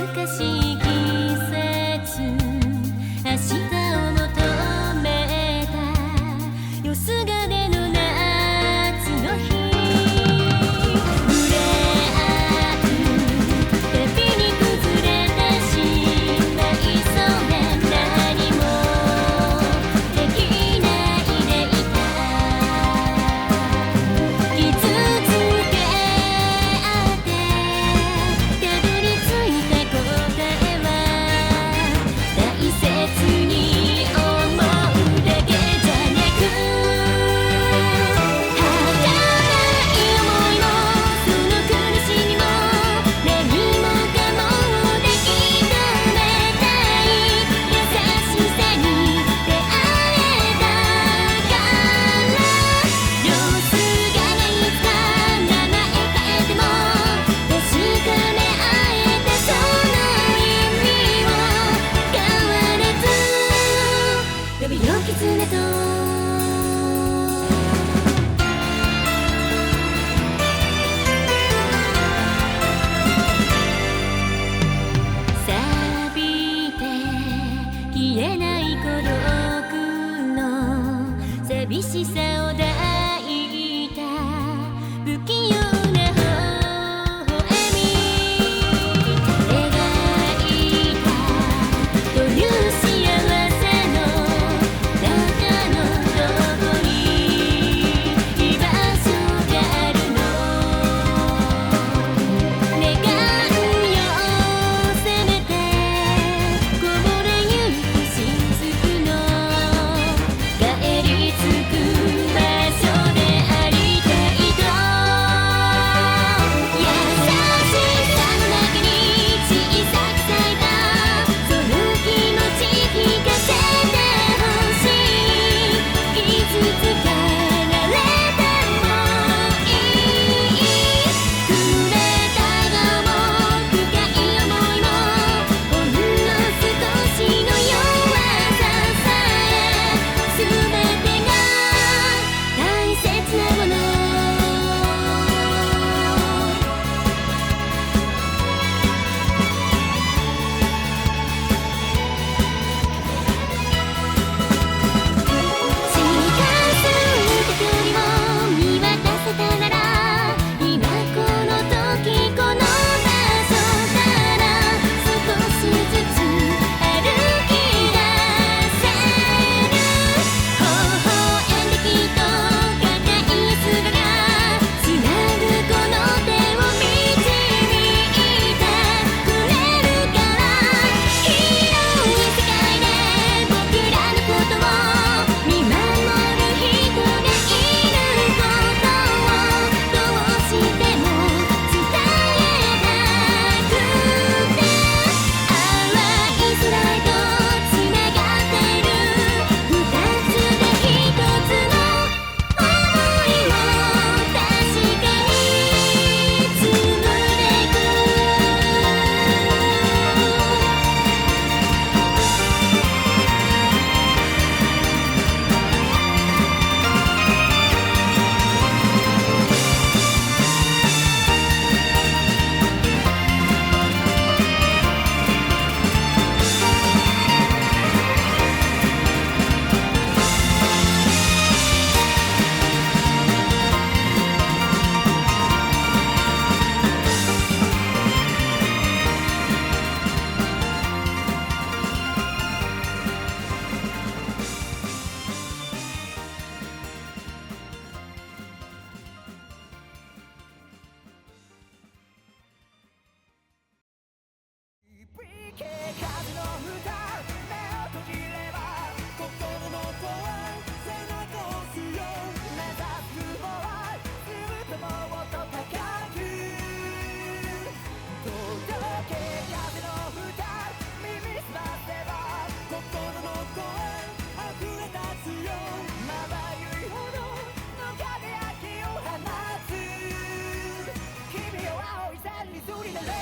難しい季節、明日を求めたよすがでの夏の日、触れ合うたびに崩れてしまいそうで何もできないでいた。傷つけ合ってたどり着いた答えは大切に思うだけじゃなく、儚い思いもその苦しみも何もかも抱き留めたい優しさに出会えたから、様子がないつか名前変えても確かめ合えたその意味を変わらず呼びよ絆と錆びて消えない孤独の寂しさを抱いた不器用な微笑み描いたという幸せの中のどこに居場所があるの。願うよせめてこぼれゆく雫の帰り着く場所でありたいと、優しさの中に小さく咲いたその気持ち聞かせてほしい。いつつかられてもいい、くれた顔も深い想いもほんの少しの弱ささえ全てが大切なもの。近づいた距離を見渡せたなら今この時この場所から少しずつ歩き出せる。微笑んできっと固い安らがつなぐこの手を導いてくれるから、広い世界で僕らのことを見守る人がいることをどうしても伝えたくて、淡い空へとつながっている二つで一つの想いを確かに紡いでく。風の歌目を閉じれば心の声背中を押すよ、目指すもはずっともっと高く届け、風の歌耳にすませば心の声溢れ出すよ、まばゆいほどの輝きを放つ君を青い線にすり抜け